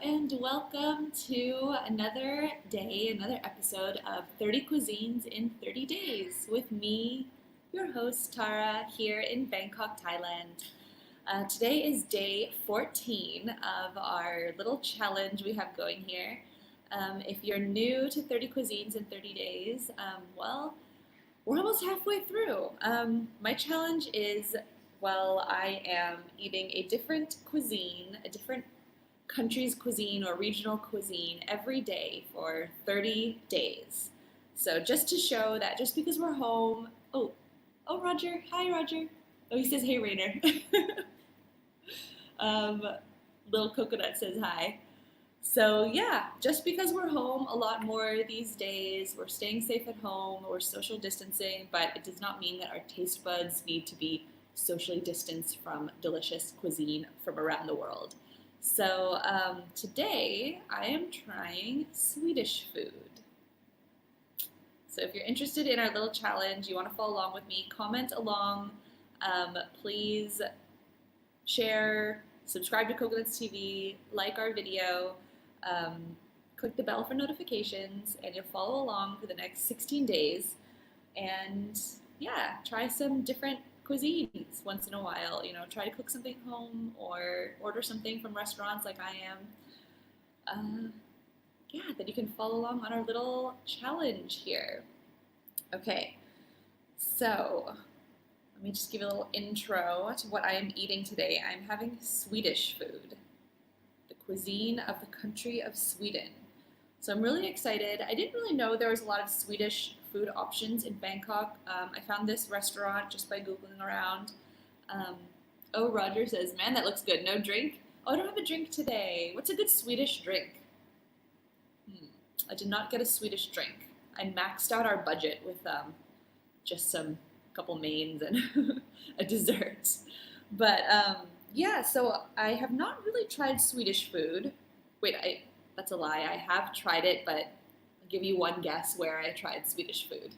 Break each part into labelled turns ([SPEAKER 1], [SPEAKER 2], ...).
[SPEAKER 1] and welcome to another day, another episode of 30 Cuisines in 30 Days with me, your host Tara, here in Bangkok, Thailand. Today is day 14 of our little challenge we have going here. If you're new to 30 Cuisines in 30 Days, we're almost halfway through. My challenge is, I am eating a different cuisine, a different country's cuisine or regional cuisine every day for 30 days. So just to show that just because we're home, Roger, hi Roger. Oh, he says, hey Rainer. Little Coconut says hi. So yeah, just because we're home a lot more these days, we're staying safe at home, we're social distancing, but it does not mean that our taste buds need to be socially distanced from delicious cuisine from around the world. So today I am trying Swedish food. So if you're interested in our little challenge, you want to follow along with me, comment along. Please share, subscribe to Coconuts TV, like our video, click the bell for notifications, and you'll follow along for the next 16 days. And yeah, try some different cuisines once in a while. Try to cook something home or order something from restaurants like I am. Then you can follow along on our little challenge here. Okay, so let me just give you a little intro to what I am eating today. I'm having Swedish food, the cuisine of the country of Sweden. So I'm really excited. I didn't really know there was a lot of Swedish food options in Bangkok. I found this restaurant just by Googling around. Roger says, man, that looks good. No drink? Oh, I don't have a drink today. What's a good Swedish drink? I did not get a Swedish drink. I maxed out our budget with just some couple mains and a dessert. But so I have not really tried Swedish food. That's a lie. I have tried it, but I'll give you one guess where I tried Swedish food.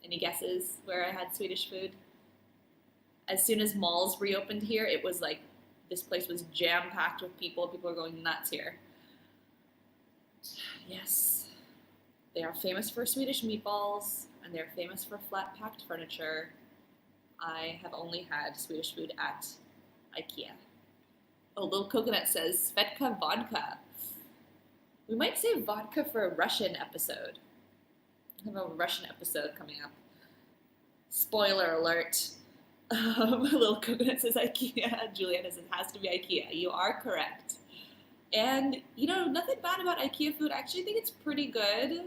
[SPEAKER 1] Any guesses where I had Swedish food? As soon as malls reopened here, it was like this place was jam-packed with people. People are going nuts here. Yes, they are famous for Swedish meatballs, and they're famous for flat-packed furniture. I have only had Swedish food at IKEA. Oh, Little Coconut says, Svetka vodka. We might save vodka for a Russian episode. I have a Russian episode coming up. Spoiler alert. Little Coconut says IKEA. Juliana says it has to be IKEA. You are correct. And, nothing bad about IKEA food. I actually think it's pretty good.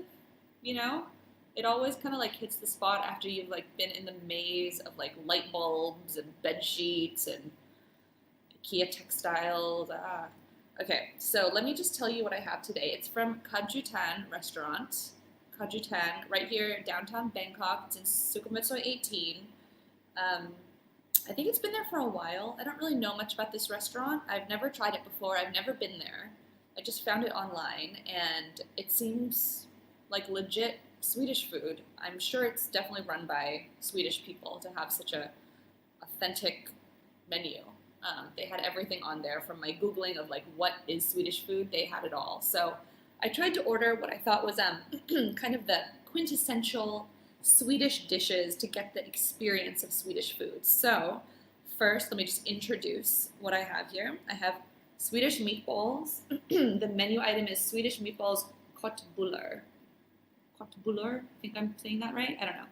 [SPEAKER 1] It always kind of hits the spot after you've been in the maze of light bulbs and bed sheets and IKEA textiles. Okay, so let me just tell you what I have today. It's from Cajutan restaurant. Cajutan, right here in downtown Bangkok. It's in Sukhumvit 18. I think it's been there for a while. I don't really know much about this restaurant. I've never tried it before. I've never been there. I just found it online, and it seems like legit Swedish food. I'm sure it's definitely run by Swedish people to have such a authentic menu. They had everything on there from my Googling of what is Swedish food. They had it all. So I tried to order what I thought was kind of the quintessential Swedish dishes to get the experience of Swedish food. So first, let me just introduce what I have here. I have Swedish meatballs. The menu item is Swedish Meatballs Köttbullar. Köttbullar? I think I'm saying that right? I don't know.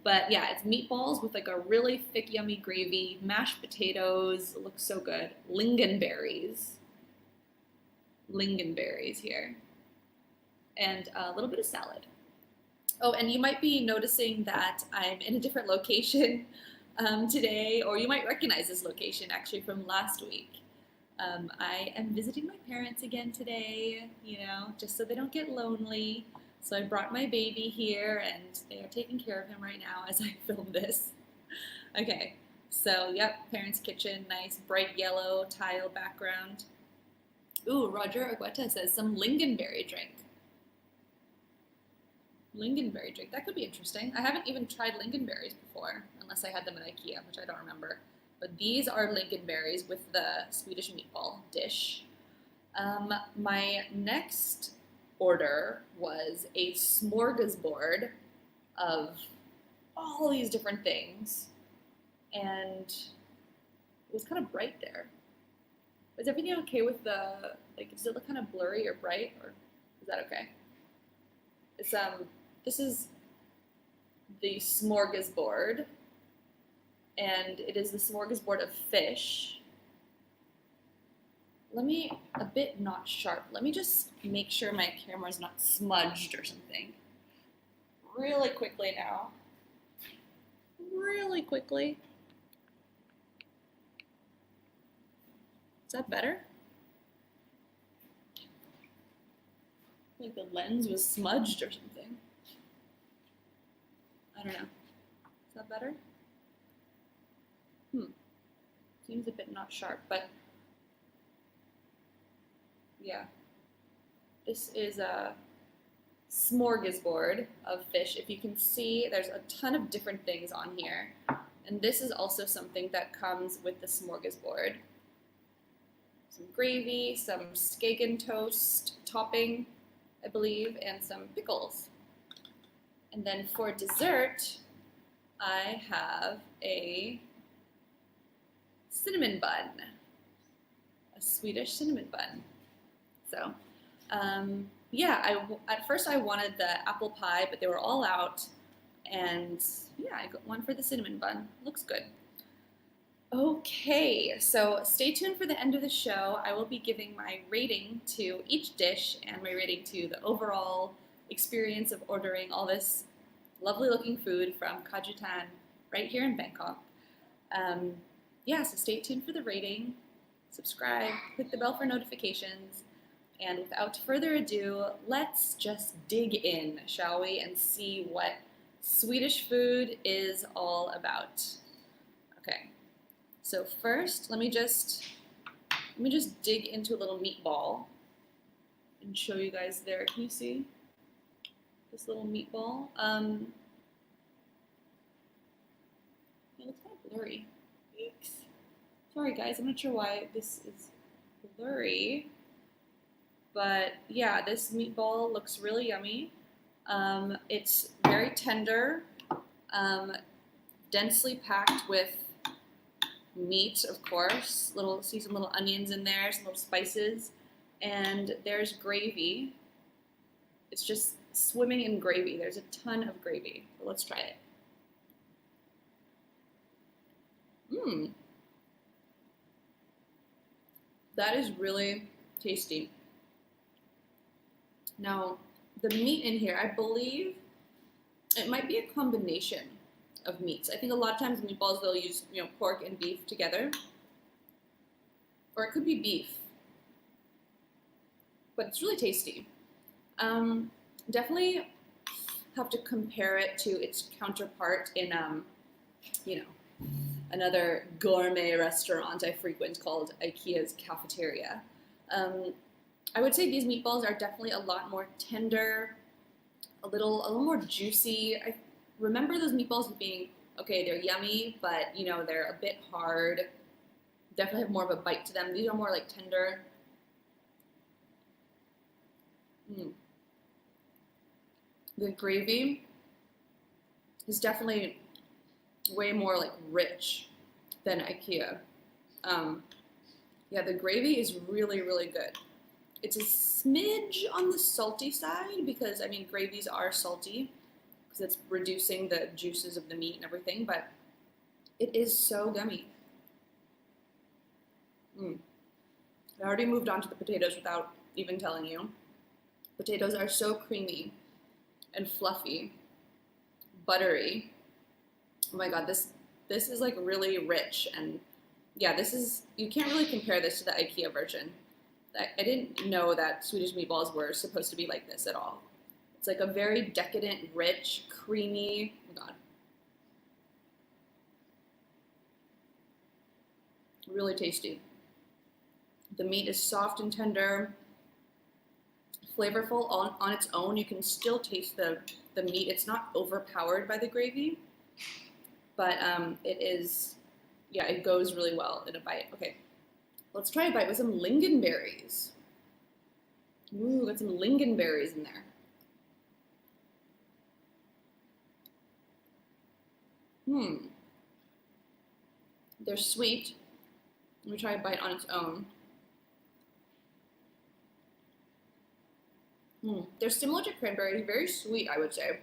[SPEAKER 1] But yeah, it's meatballs with a really thick, yummy gravy, mashed potatoes, it looks so good, lingonberries here, and a little bit of salad. Oh, and you might be noticing that I'm in a different location today, or you might recognize this location actually from last week. I am visiting my parents again today, just so they don't get lonely. So I brought my baby here, and they are taking care of him right now as I film this. Okay, so yep, parents' kitchen, nice bright yellow tile background. Ooh, Roger Agueta says some lingonberry drink. Lingonberry drink, that could be interesting. I haven't even tried lingonberries before, unless I had them at IKEA, which I don't remember. But these are lingonberries with the Swedish meatball dish. My next order was a smorgasbord of all these different things, and it was kind of bright there. Is everything okay with the, like, does it look kind of blurry or bright, or is that okay? It's, this is the smorgasbord, and it is the smorgasbord of fish. A bit not sharp. Let me just make sure my camera's not smudged or something. Really quickly now. Really quickly. Is that better? Like the lens was smudged or something. I don't know. Is that better? Seems a bit not sharp, but yeah. This is a smorgasbord of fish. If you can see, there's a ton of different things on here. And this is also something that comes with the smorgasbord. Some gravy, some Skagen toast topping, I believe, and some pickles. And then for dessert, I have a cinnamon bun, a Swedish cinnamon bun. So, yeah, at first I wanted the apple pie, but they were all out, and yeah, I got one for the cinnamon bun. Looks good. Okay, so stay tuned for the end of the show. I will be giving my rating to each dish and my rating to the overall experience of ordering all this lovely looking food from Cajutan right here in Bangkok. Yeah, so stay tuned for the rating, subscribe, click the bell for notifications, and without further ado, let's just dig in, shall we, and see what Swedish food is all about. Okay. So first, let me just dig into a little meatball and show you guys there. Can you see this little meatball? It looks kind of blurry. Eeks. Sorry guys, I'm not sure why this is blurry, but yeah, this meatball looks really yummy. It's very tender, densely packed with meat, of course. See some little onions in there, some little spices, and there's gravy. It's just swimming in gravy. There's a ton of gravy. So let's try it. That is really tasty. Now, the meat in here, I believe it might be a combination of meats. I think a lot of times meatballs they'll use, pork and beef together, or it could be beef, but it's really tasty. Definitely have to compare it to its counterpart in, another gourmet restaurant I frequent called IKEA's Cafeteria. I would say these meatballs are definitely a lot more tender, a little more juicy. I remember those meatballs being, okay, they're yummy, but, they're a bit hard. Definitely have more of a bite to them. These are more like tender. The gravy is definitely way more like rich than IKEA. Yeah, the gravy is really, really good. It's a smidge on the salty side because, gravies are salty because it's reducing the juices of the meat and everything, but it is so yummy. I already moved on to the potatoes without even telling you. Potatoes are so creamy and fluffy, buttery. Oh my god, this is like really rich, and yeah, you can't really compare this to the IKEA version. I didn't know that Swedish meatballs were supposed to be like this at all. It's like a very decadent, rich, creamy, oh my god. Really tasty. The meat is soft and tender, flavorful on its own. You can still taste the meat. It's not overpowered by the gravy, but it is, yeah, it goes really well in a bite. Okay, let's try a bite with some lingonberries. Ooh, got some lingonberries in there. They're sweet. Let me try a bite on its own. They're similar to cranberry, very sweet, I would say.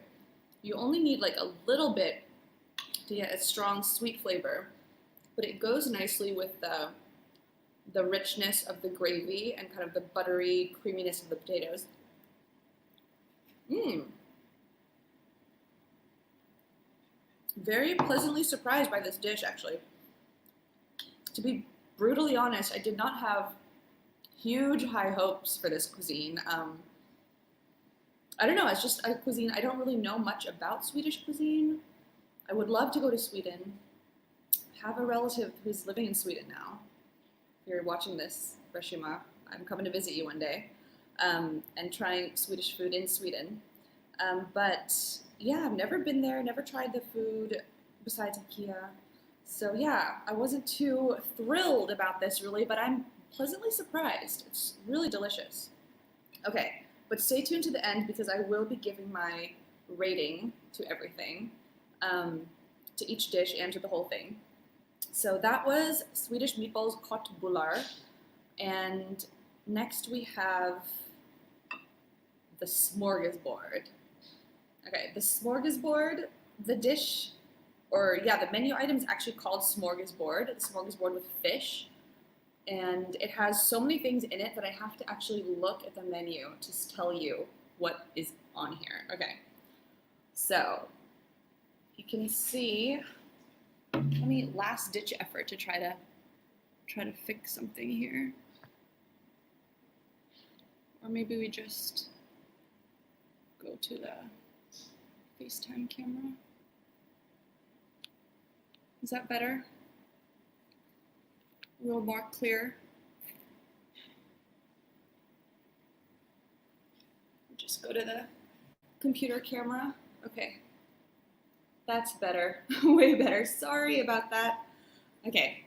[SPEAKER 1] You only need like a little bit to get a strong sweet flavor, but it goes nicely with the richness of the gravy and kind of the buttery creaminess of the potatoes. Very pleasantly surprised by this dish, actually. To be brutally honest, I did not have huge high hopes for this cuisine. I don't know, it's just a cuisine, I don't really know much about Swedish cuisine. I would love to go to Sweden. I have a relative who's living in Sweden now. If you're watching this, Reshima, I'm coming to visit you one day, and trying Swedish food in Sweden. But yeah, I've never been there, never tried the food besides IKEA. So yeah, I wasn't too thrilled about this really, but I'm pleasantly surprised. It's really delicious. Okay, but stay tuned to the end because I will be giving my rating to everything, to each dish and to the whole thing. So that was Swedish Meatballs Köttbullar, and next we have the Smorgasbord. Okay, the Smorgasbord, the dish, or yeah, the menu item is actually called Smorgasbord. The Smorgasbord with fish, and it has so many things in it that I have to actually look at the menu to tell you what is on here. Okay, so you can see, let me last ditch effort to try to fix something here, or maybe we just go to the FaceTime camera. Is that better? A little more clear? Just go to the computer camera. Okay. That's better. Way better. Sorry about that. Okay.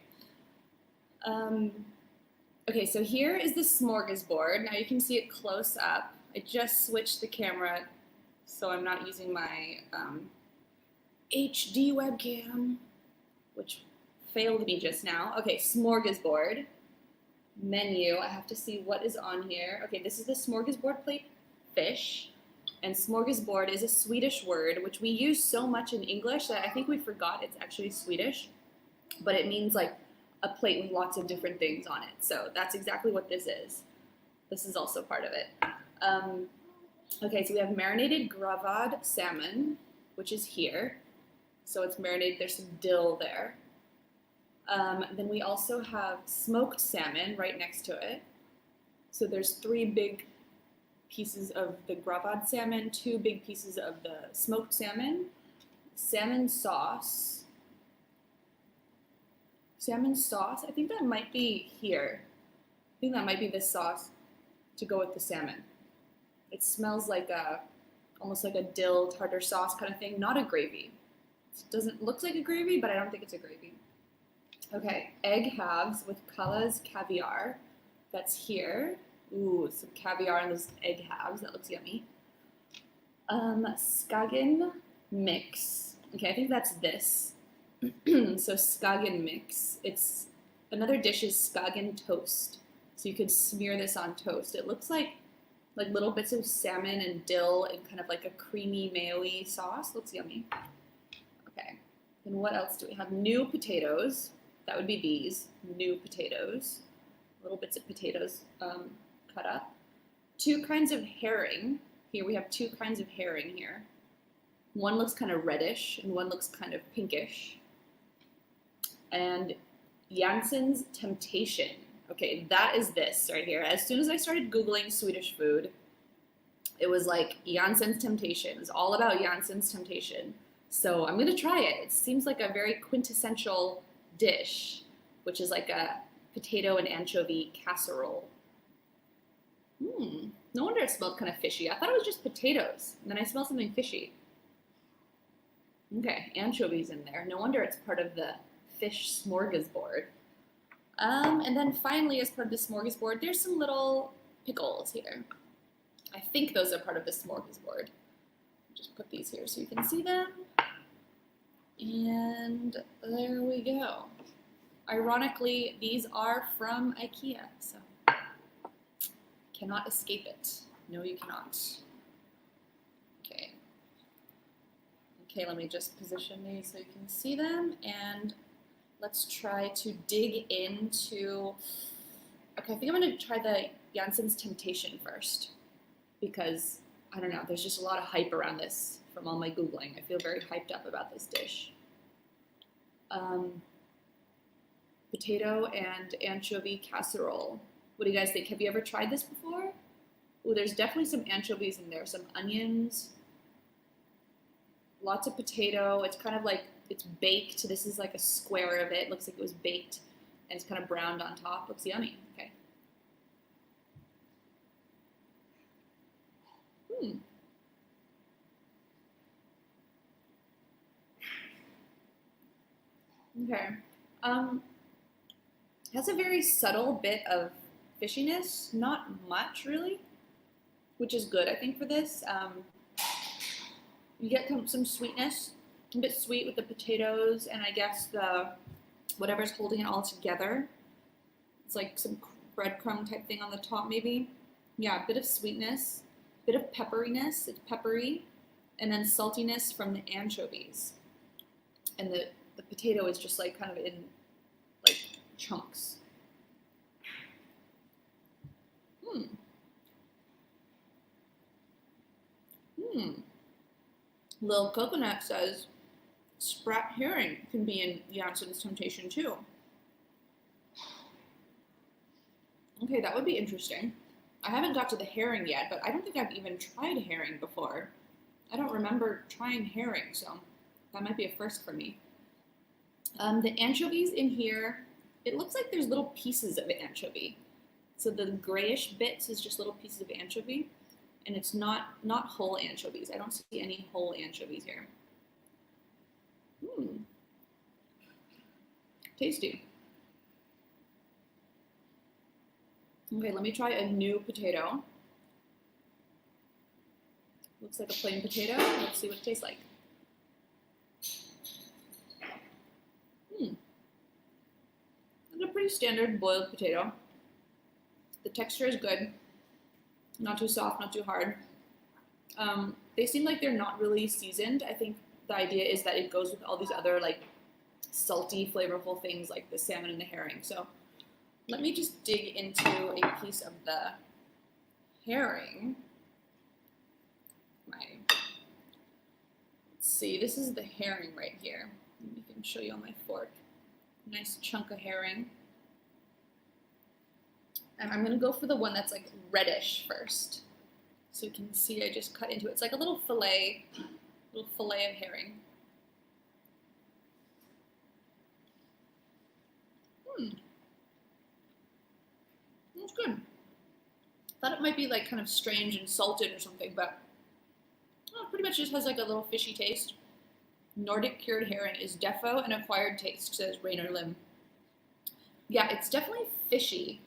[SPEAKER 1] Okay, so here is the smorgasbord. Now you can see it close up. I just switched the camera so I'm not using my HD webcam, which failed me just now. Okay, smorgasbord. Menu, I have to see what is on here. Okay, this is the smorgasbord plate fish. And smorgasbord is a Swedish word, which we use so much in English that I think we forgot it's actually Swedish. But it means like a plate with lots of different things on it. So that's exactly what this is. This is also part of it. Okay, so we have marinated Gravad salmon, which is here. So it's marinated, there's some dill there. Then we also have smoked salmon right next to it. So there's 3 big pieces of the Gravad salmon, 2 big pieces of the smoked salmon, salmon sauce, I think that might be here. I think that might be this sauce to go with the salmon. It smells like almost like a dill tartar sauce kind of thing, not a gravy. It doesn't look like a gravy, but I don't think it's a gravy. Okay, egg halves with Kalles Caviar. That's here. Ooh, some caviar in those egg halves. That looks yummy. Skagen mix. Okay, I think that's this. So Skagen mix. It's another dish is Skagen toast. So you could smear this on toast. It looks like little bits of salmon and dill in kind of like a creamy mayo-y sauce. Looks yummy. Okay. Then what else do we have? New potatoes. That would be these new potatoes. Little bits of potatoes cut up. 2 kinds of herring. Here we have 2 kinds of herring here. One looks kind of reddish and one looks kind of pinkish. And Jansson's Temptation. Okay, that is this right here. As soon as I started Googling Swedish food, it was like Jansson's Temptation. It was all about Jansson's Temptation. So I'm gonna try it. It seems like a very quintessential dish, which is like a potato and anchovy casserole. No wonder it smelled kind of fishy. I thought it was just potatoes, and then I smelled something fishy. Okay, anchovies in there. No wonder it's part of the fish smorgasbord. And then finally, as part of the smorgasbord, there's some little pickles here. I think those are part of the smorgasbord. Just put these here so you can see them. And there we go. Ironically, these are from IKEA, so cannot escape it. No, you cannot. Okay. Okay, let me just position these so you can see them, and let's try to dig into, okay, I think I'm gonna try the Jansson's Temptation first, because, I don't know, there's just a lot of hype around this from all my Googling. I feel very hyped up about this dish. Potato and anchovy casserole. What do you guys think? Have you ever tried this before? Oh, there's definitely some anchovies in there, some onions, lots of potato. It's kind of like, it's baked. This is like a square of it. Looks like it was baked, and it's kind of browned on top. Looks yummy. Okay. Okay. It has a very subtle bit of fishiness, not much really, which is good, I think, for this. You get some sweetness, a bit sweet with the potatoes, and I guess the whatever's holding it all together. It's like some breadcrumb type thing on the top, maybe. Yeah, a bit of sweetness, a bit of pepperiness. It's peppery, and then saltiness from the anchovies, and the potato is just like kind of in like chunks. Lil Coconut says sprat herring can be in Jansson's Temptation too. Okay, that would be interesting. I haven't got to the herring yet, but I don't think I've even tried herring before. I don't remember trying herring, so that might be a first for me. The anchovies in here, it looks like there's little pieces of anchovy. So the grayish bits is just little pieces of anchovy, and it's not whole anchovies. I don't see any whole anchovies here. Tasty. Okay, let me try a new potato. Looks like a plain potato. Let's see what it tastes like. It's a pretty standard boiled potato. The texture is good. Not too soft, not too hard. They seem like they're not really seasoned. I think the idea is that it goes with all these other like salty, flavorful things like the salmon and the herring. So let me just dig into a piece of the herring. Let's see, this is the herring right here. I can show you on my fork. Nice chunk of herring. And I'm gonna go for the one that's like reddish first. So you can see I just cut into it. It's like a little fillet of herring. That's good. Thought it might be like kind of strange and salted or something, but it pretty much just has like a little fishy taste. Nordic cured herring is defo an acquired taste, says Rainer Lim. Yeah, it's definitely fishy,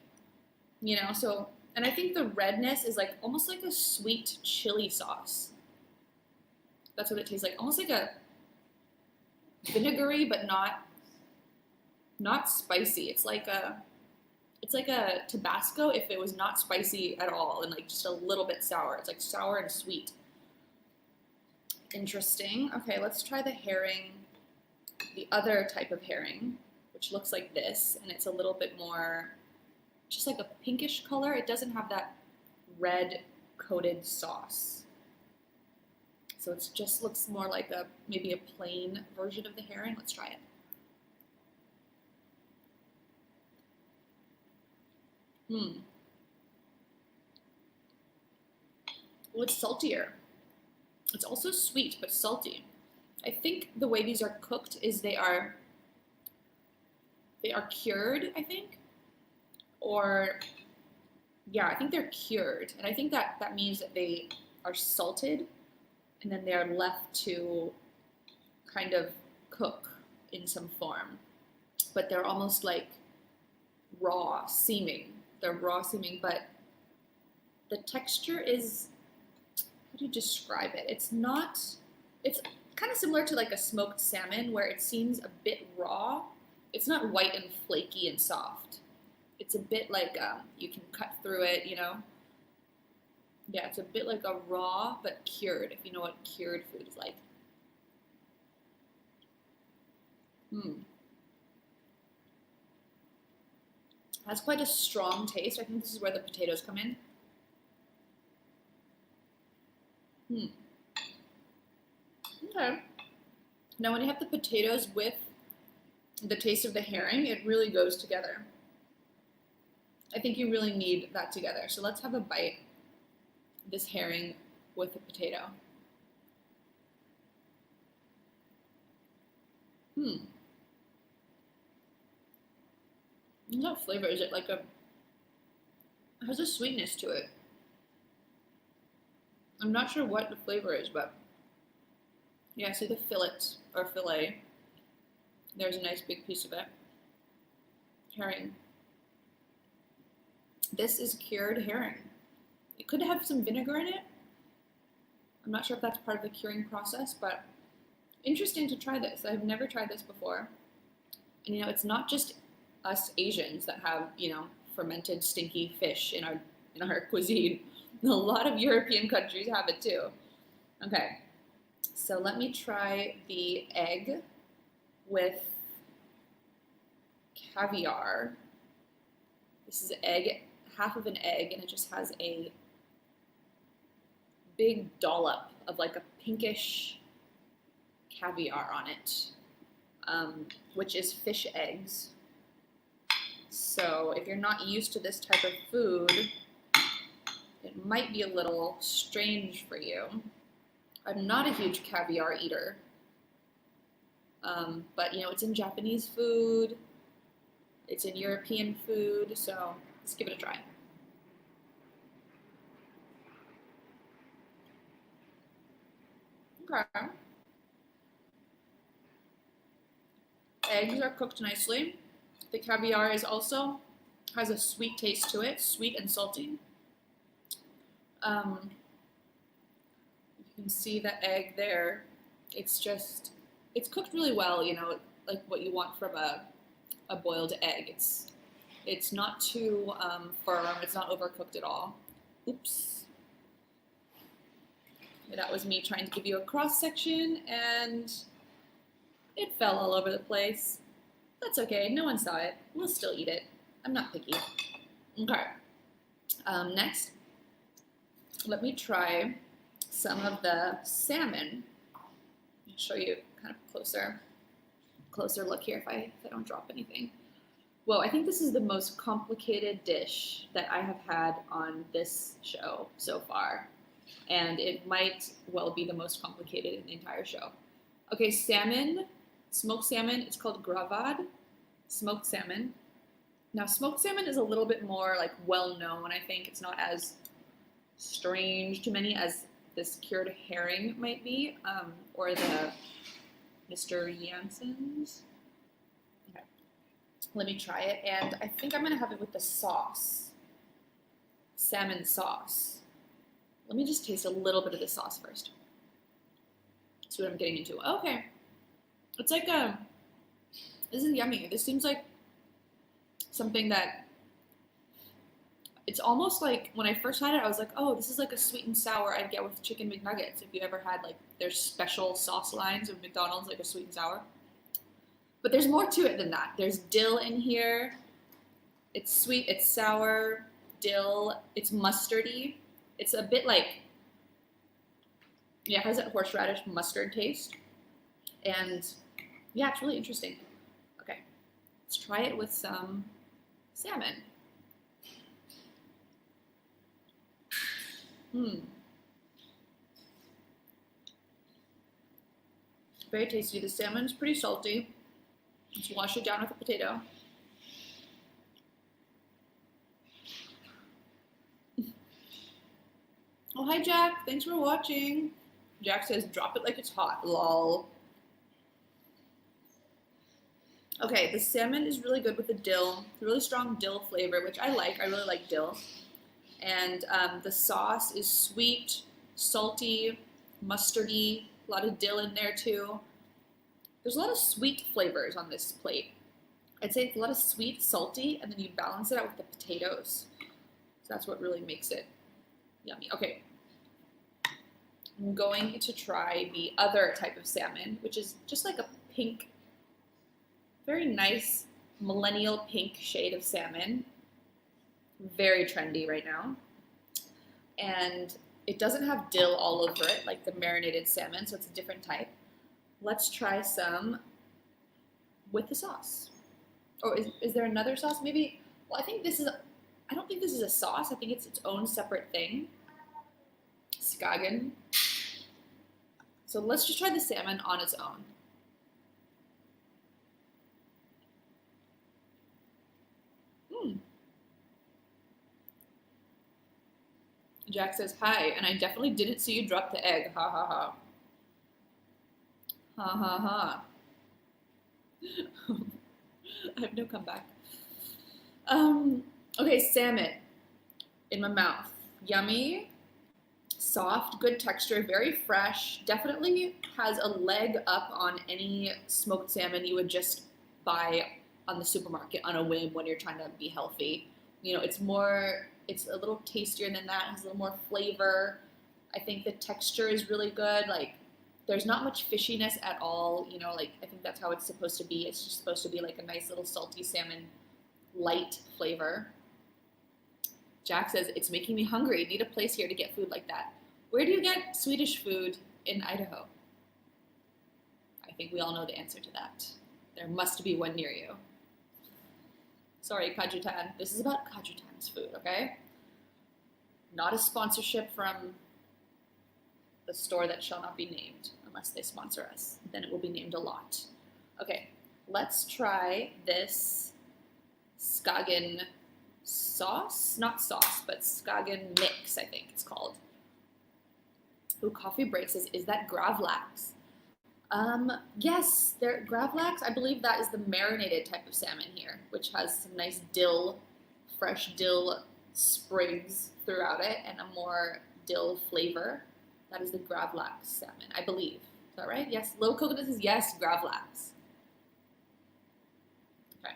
[SPEAKER 1] you know, so, and I think the redness is like almost like a sweet chili sauce. That's what it tastes like, almost like a vinegary, but not spicy. It's like a Tabasco if it was not spicy at all and like just a little bit sour. It's like sour and sweet. Interesting. Okay, let's try the herring, the other type of herring, which looks like this, and it's a little bit more, just like a pinkish color. It doesn't have that red coated sauce. So it just looks more like maybe a plain version of the herring. Let's try it. Well, it's saltier. It's also sweet, but salty. I think the way these are cooked is they are cured, I think. Or, yeah, I think they're cured. And I think that means that they are salted and then they are left to kind of cook in some form. But they're almost like raw seeming. They're raw seeming, but the texture is how do you describe it? It's not, it's kind of similar to like a smoked salmon where it seems a bit raw. It's not white and flaky and soft. It's a bit like you can cut through it, you know? Yeah, it's a bit like a raw but cured, if you know what cured food is like. Has quite a strong taste. I think this is where the potatoes come in. Okay. Now when you have the potatoes with the taste of the herring, it really goes together. I think you really need that together. So let's have a bite. This herring with the potato. What flavor is it? Like it has a sweetness to it. I'm not sure what the flavor is, but yeah, see the fillet. There's a nice big piece of it. Herring. This is cured herring. It could have some vinegar in it. I'm not sure if that's part of the curing process, but interesting to try this. I've never tried this before. And you know, it's not just us Asians that have, you know, fermented stinky fish in our cuisine. A lot of European countries have it too. Okay, so let me try the egg with caviar. This is egg, half of an egg, and it just has a big dollop of like a pinkish caviar on it, which is fish eggs. So if you're not used to this type of food, it might be a little strange for you. I'm not a huge caviar eater, but you know, it's in Japanese food, it's in European food, so let's give it a try. Okay. Eggs are cooked nicely. The caviar has a sweet taste to it, sweet and salty. You can see the egg there. It's cooked really well, you know, like what you want from a boiled egg. It's not too firm. It's not overcooked at all. Oops. That was me trying to give you a cross section, and it fell all over the place. That's okay. No one saw it. We'll still eat it. I'm not picky. Okay. Next, let me try some of the salmon. I'll show you kind of closer look here if I don't drop anything. Whoa, I think this is the most complicated dish that I have had on this show so far. And it might well be the most complicated in the entire show. Okay, salmon, smoked salmon, it's called Gravad, smoked salmon. Now, smoked salmon is a little bit more like well-known, I think. It's not as strange to many as this cured herring might be, or the Mr. Jansson's. Okay, let me try it, and I think I'm gonna have it with the sauce, salmon sauce. Let me just taste a little bit of the sauce first. See what I'm getting into. Okay, it's like this is yummy. This seems like something that, it's almost like, when I first had it, I was like, oh, this is like a sweet and sour I'd get with chicken McNuggets. If you ever had like their special sauce lines of McDonald's, like a sweet and sour. But there's more to it than that. There's dill in here. It's sweet, it's sour, dill, it's mustardy. It's a bit like, yeah, it has that horseradish mustard taste. And yeah, it's really interesting. Okay, let's try it with some salmon. Very tasty. The salmon's pretty salty. Let's wash it down with a potato. Oh, hi, Jack. Thanks for watching. Jack says, drop it like it's hot. Lol. Okay, the salmon is really good with the dill. It's a really strong dill flavor, which I like. I really like dill. And the sauce is sweet, salty, mustardy, a lot of dill in there too. There's a lot of sweet flavors on this plate. I'd say it's a lot of sweet, salty, and then you balance it out with the potatoes. So that's what really makes it yummy. Okay, I'm going to try the other type of salmon, which is just like a pink, very nice millennial pink shade of salmon. Very trendy right now. And it doesn't have dill all over it like the marinated salmon, so it's a different type. Let's try some with the sauce. Or is there another sauce? Maybe, well, I don't think this is a sauce. I think it's its own separate thing. Skagen. So let's just try the salmon on its own. Jack says, hi, and I definitely didn't see you drop the egg. Ha ha ha. Ha ha ha. I have no comeback. Okay, salmon in my mouth. Yummy, soft, good texture, very fresh. Definitely has a leg up on any smoked salmon you would just buy on the supermarket on a whim when you're trying to be healthy. You know, it's a little tastier than that, has a little more flavor. I think the texture is really good. Like, there's not much fishiness at all. You know, like, I think that's how it's supposed to be. It's just supposed to be like a nice little salty salmon, light flavor. Jack says, it's making me hungry. Need a place here to get food like that. Where do you get Swedish food in Idaho? I think we all know the answer to that. There must be one near you. Sorry, Cajutan. This is about Cajutan's food, okay? Not a sponsorship from the store that shall not be named, unless they sponsor us. Then it will be named a lot. Okay, let's try this Skagen sauce. Not sauce, but Skagen mix, I think it's called. Ooh, Coffee Break says, is that gravlax? Yes, gravlax, I believe that is the marinated type of salmon here, which has some nice dill, fresh dill sprigs throughout it, and a more dill flavor. That is the gravlax salmon, I believe. Is that right? Yes, Low Coconut says yes, gravlax. Okay,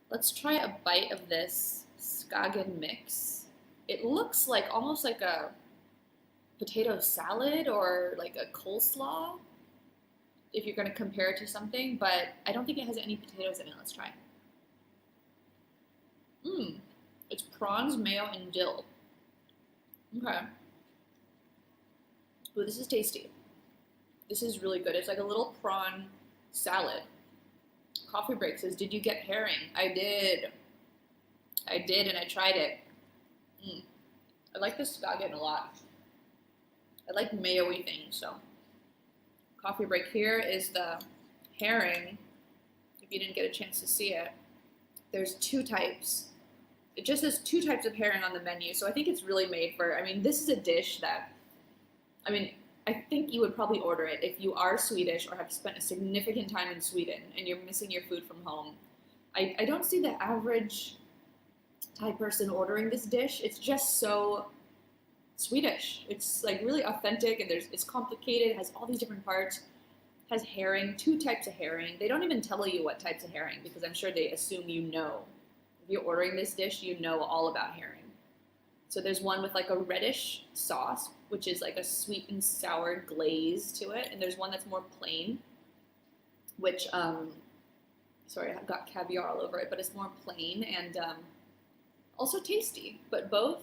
[SPEAKER 1] let's try a bite of this Skagen mix. It looks like almost like a potato salad or like a coleslaw, if you're going to compare it to something, but I don't think it has any potatoes in it. Let's try. It's prawns, mayo, and dill. Okay. Ooh, this is tasty. This is really good. It's like a little prawn salad. Coffee Break says, did you get herring? I did. I did, and I tried it. I like this Skagen a lot. I like mayo-y things, so. Coffee Break, here is the herring. If you didn't get a chance to see it, there's two types. It just says two types of herring on the menu, so I think it's really made for, I mean, this is a dish that, I mean, I think you would probably order it if you are Swedish or have spent a significant time in Sweden and you're missing your food from home. I don't see the average Thai person ordering this dish. It's just so Swedish. It's like really authentic, and it's complicated. It has all these different parts. It has herring, two types of herring. They don't even tell you what types of herring because I'm sure they assume you know. If you're ordering this dish, you know all about herring. So there's one with like a reddish sauce, which is like a sweet and sour glaze to it, and there's one that's more plain, which sorry, I've got caviar all over it, but it's more plain and also tasty. But both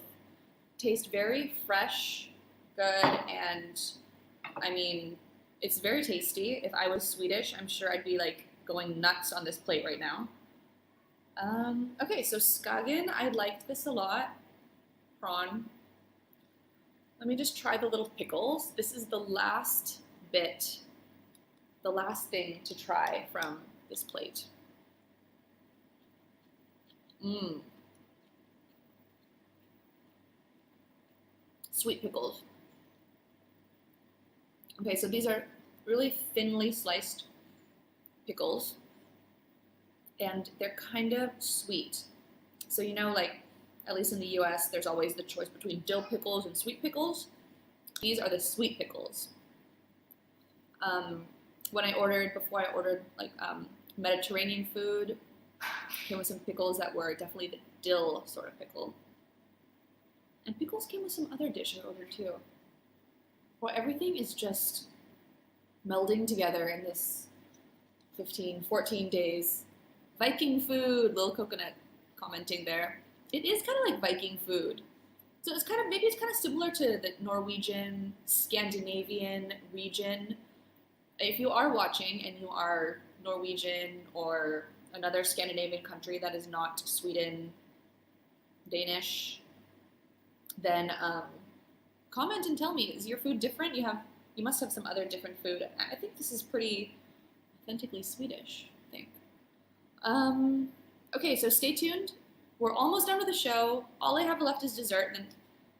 [SPEAKER 1] taste very fresh, good, and I mean, it's very tasty. If I was Swedish, I'm sure I'd be like going nuts on this plate right now. Okay, so Skagen, I liked this a lot. Prawn. Let me just try the little pickles. This is the last bit, the last thing to try from this plate. Sweet pickles. Okay, so these are really thinly sliced pickles, and they're kind of sweet. So, you know, like, at least in the US, there's always the choice between dill pickles and sweet pickles. These are the sweet pickles. Before I ordered like Mediterranean food, came with some pickles that were definitely the dill sort of pickle. And pickles came with some other dish I ordered too. Well, everything is just melding together in this 15, 14 days. Viking food, Lil Coconut commenting there. It is kind of like Viking food. So it's kind of, maybe it's kind of similar to the Norwegian, Scandinavian region. If you are watching and you are Norwegian or another Scandinavian country that is not Sweden, Danish, then comment and tell me, is your food different? You must have some other different food. I think this is pretty authentically Swedish, I think. Okay, so stay tuned. We're almost done with the show. All I have left is dessert, and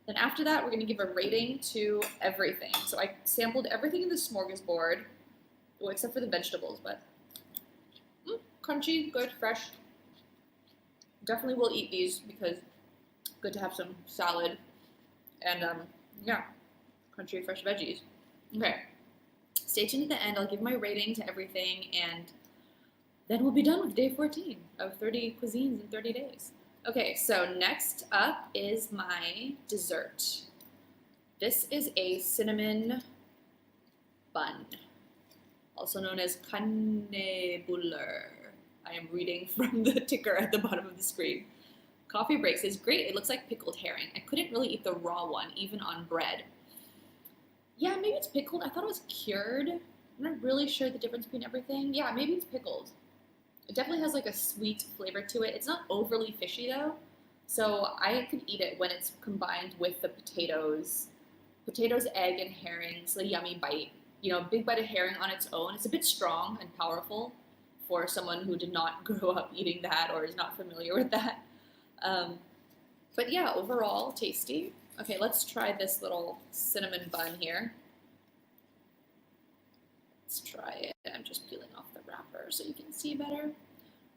[SPEAKER 1] then after that, we're gonna give a rating to everything. So I sampled everything in the smorgasbord, well, except for the vegetables, but crunchy, good, fresh. Definitely will eat these because good to have some salad and yeah, crunchy, fresh veggies. Okay, stay tuned at the end. I'll give my rating to everything, and then we'll be done with day 14 of 30 cuisines in 30 days. Okay, so next up is my dessert. This is a cinnamon bun, also known as Kanelbullar. I am reading from the ticker at the bottom of the screen. Coffee Breaks is great. It looks like pickled herring. I couldn't really eat the raw one, even on bread. Yeah, maybe it's pickled. I thought it was cured. I'm not really sure the difference between everything. Yeah, maybe it's pickled. It definitely has like a sweet flavor to it. It's not overly fishy though, so I could eat it when it's combined with the potatoes, egg, and herring. It's a yummy bite. You know, big bite of herring on its own. It's a bit strong and powerful for someone who did not grow up eating that or is not familiar with that. But yeah, overall tasty. Okay, let's try this little cinnamon bun here. Let's try it. I'm just peeling off the wrapper so you can see better.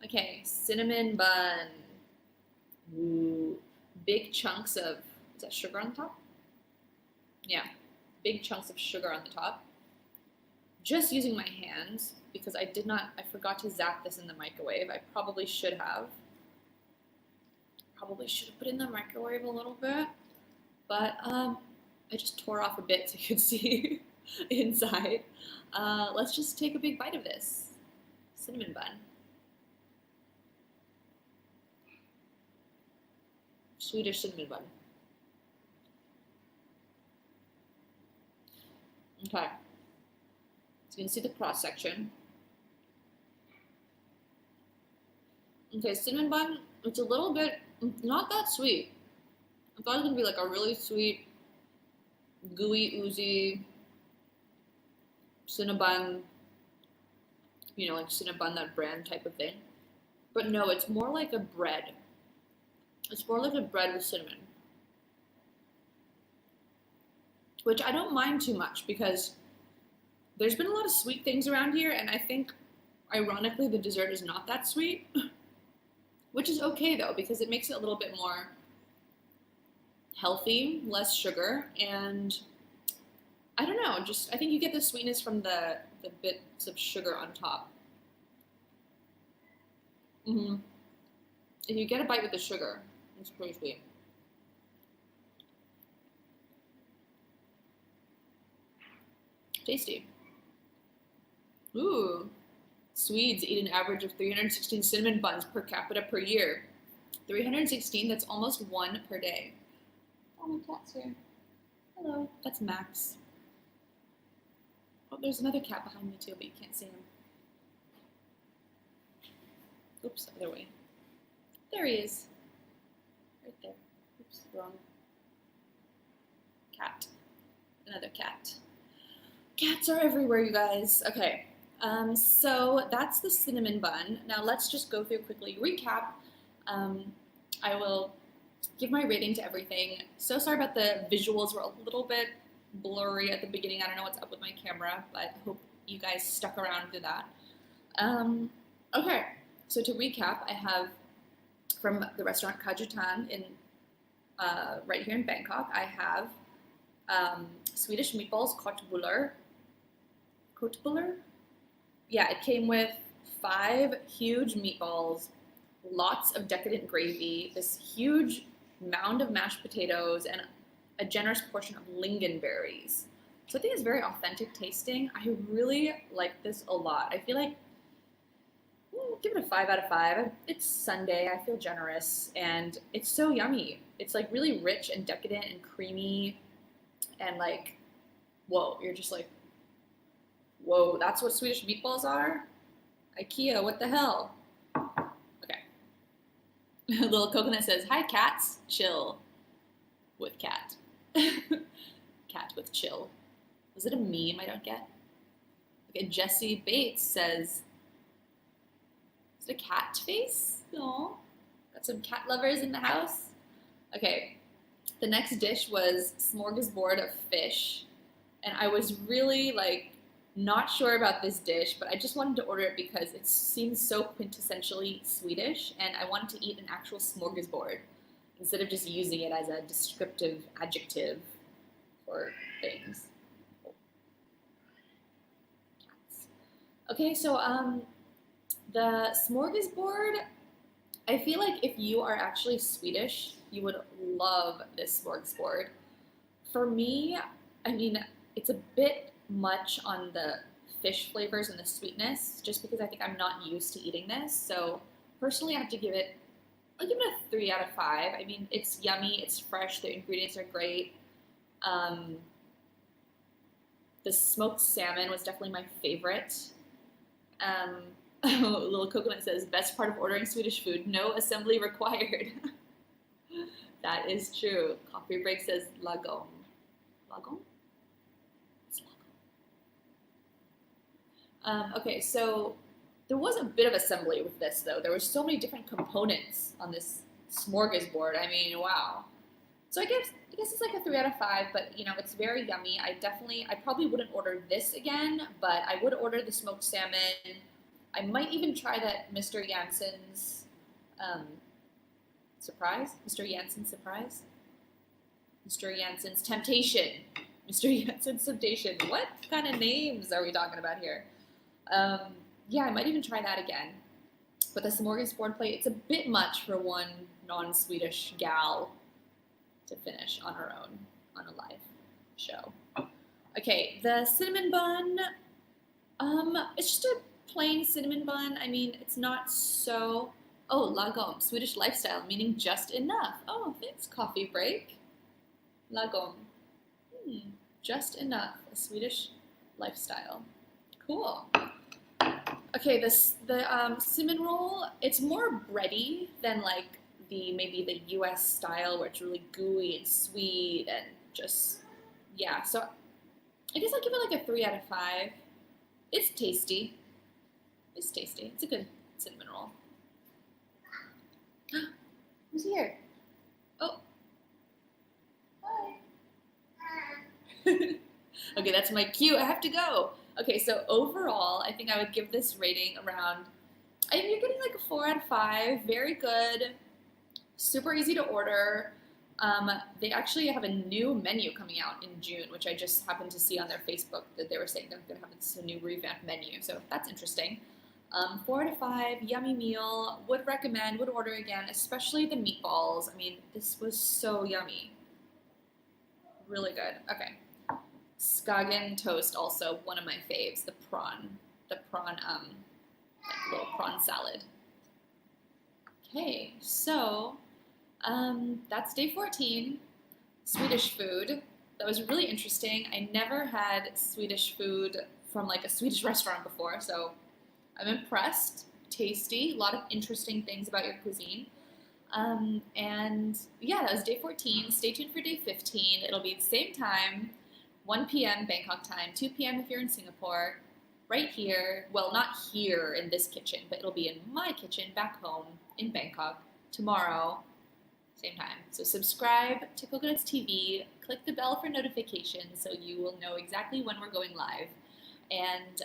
[SPEAKER 1] Okay, cinnamon bun. Ooh, big chunks of, is that sugar on the top? Yeah, big chunks of sugar on the top. Just using my hands because I forgot to zap this in the microwave. I probably should have. Probably should have put it in the microwave a little bit, but I just tore off a bit so you could see inside. Let's just take a big bite of this cinnamon bun. Swedish cinnamon bun. Okay, so you can see the cross section. Okay, cinnamon bun, it's a little bit, not that sweet. I thought it was gonna be like a really sweet, gooey, oozy Cinnabon, you know, like Cinnabon, that brand type of thing. But no, it's more like a bread. It's more like a bread with cinnamon. Which I don't mind too much because there's been a lot of sweet things around here, and I think, ironically, the dessert is not that sweet. Which is okay though, because it makes it a little bit more healthy, less sugar, and I don't know, I think you get the sweetness from the bits of sugar on top. If you get a bite with the sugar, it's pretty sweet. Tasty. Ooh. Swedes eat an average of 316 cinnamon buns per capita per year. 316, that's almost one per day. Oh, my cat's here. Hello, that's Max. Oh, there's another cat behind me too, but you can't see him. Oops, other way. There he is. Right there. Oops, wrong. Cat. Another cat. Cats are everywhere, you guys. Okay. So that's the cinnamon bun. Now let's just go through quickly recap. I will give my rating to everything. So sorry about the visuals, were a little bit blurry at the beginning. I don't know what's up with my camera, but I hope you guys stuck around through that. Okay, so to recap, I have from the Restaurant Cajutan in right here in Bangkok, I have Swedish Meatballs Köttbullar. Köttbullar? Yeah, it came with 5 huge meatballs, lots of decadent gravy, this huge mound of mashed potatoes, and a generous portion of lingonberries. So I think it's very authentic tasting. I really like this a lot. I feel like, give it a 5 out of 5. It's Sunday, I feel generous, and it's so yummy. It's like really rich and decadent and creamy, and like, whoa, you're just like, whoa, that's what Swedish meatballs are? IKEA, what the hell? Okay. Little Coconut says, hi cats, chill with cat. Cat with chill. Was it a meme I don't get? Okay, Jesse Bates says, is it a cat face? Aw, got some cat lovers in the house. Okay, the next dish was smorgasbord of fish. And I was really like, not sure about this dish, but I just wanted to order it because it seems so quintessentially Swedish, and I wanted to eat an actual smorgasbord instead of just using it as a descriptive adjective for things. Cats. Okay, so the smorgasbord, I feel like if you are actually Swedish, you would love this smorgasbord. For me, I mean, it's a bit much on the fish flavors and the sweetness, just because I think I'm not used to eating this. So personally, I have to give it, I'll give it a 3 out of 5. I mean, it's yummy, it's fresh, the ingredients are great. The smoked salmon was definitely my favorite. Little Coconut says, best part of ordering Swedish food, no assembly required. That is true. Coffee Break says, lagom. Lagom? Okay, so there was a bit of assembly with this, though. There were so many different components on this smorgasbord. I mean, wow. So I guess it's like a 3 out of 5, but you know, it's very yummy. I probably wouldn't order this again, but I would order the smoked salmon. I might even try that Mr. Jansson's surprise. Mr. Jansson's surprise. Mr. Jansson's temptation. Mr. Jansson's temptation. What kind of names are we talking about here? Yeah, I might even try that again. But the smorgasbord plate, it's a bit much for one non-Swedish gal to finish on her own on a live show. Okay, the cinnamon bun, it's just a plain cinnamon bun. I mean, it's not so, oh, lagom, Swedish lifestyle, meaning just enough. Oh, thanks, Coffee Break. Lagom, just enough, a Swedish lifestyle. Cool. Okay, the cinnamon roll, it's more bready than like maybe the US style where it's really gooey and sweet and just, yeah. So I guess I'll give it like a 3 out of 5. It's tasty. It's tasty. It's a good cinnamon roll. Who's here? Oh. Hi. Okay, that's my cue. I have to go. Okay, so overall, I think I would give this rating around, I think you're getting like a 4 out of 5. Very good. Super easy to order. They actually have a new menu coming out in June, which I just happened to see on their Facebook that they were saying they're going to have this new revamped menu. So that's interesting. 4 out of 5, yummy meal. Would recommend, would order again, especially the meatballs. I mean, this was so yummy. Really good. Okay. Skagen toast, also one of my faves, the prawn, like little prawn salad. Okay, so that's day 14, Swedish food. That was really interesting. I never had Swedish food from like a Swedish restaurant before, so I'm impressed. Tasty, a lot of interesting things about your cuisine. And yeah, that was day 14. Stay tuned for day 15. It'll be the same time, 1 p.m. Bangkok time, 2 p.m. if you're in Singapore, right here. Well, not here in this kitchen, but it'll be in my kitchen back home in Bangkok tomorrow, same time. So subscribe to Coconuts TV, click the bell for notifications so you will know exactly when we're going live. And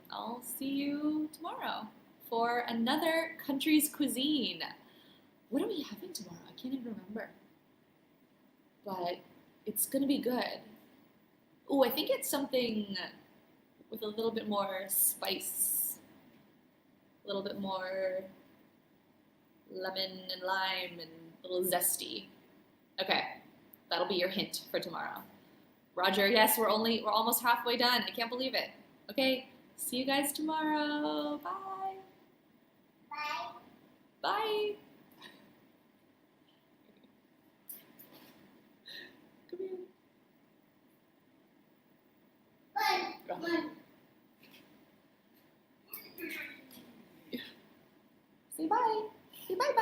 [SPEAKER 1] I'll see you tomorrow for another country's cuisine. What are we having tomorrow? I can't even remember. But it's going to be good. Oh, I think it's something with a little bit more spice, a little bit more lemon and lime and a little zesty. Okay, that'll be your hint for tomorrow. Roger, yes, we're almost halfway done. I can't believe it. Okay, see you guys tomorrow. Bye.
[SPEAKER 2] Bye.
[SPEAKER 1] Bye.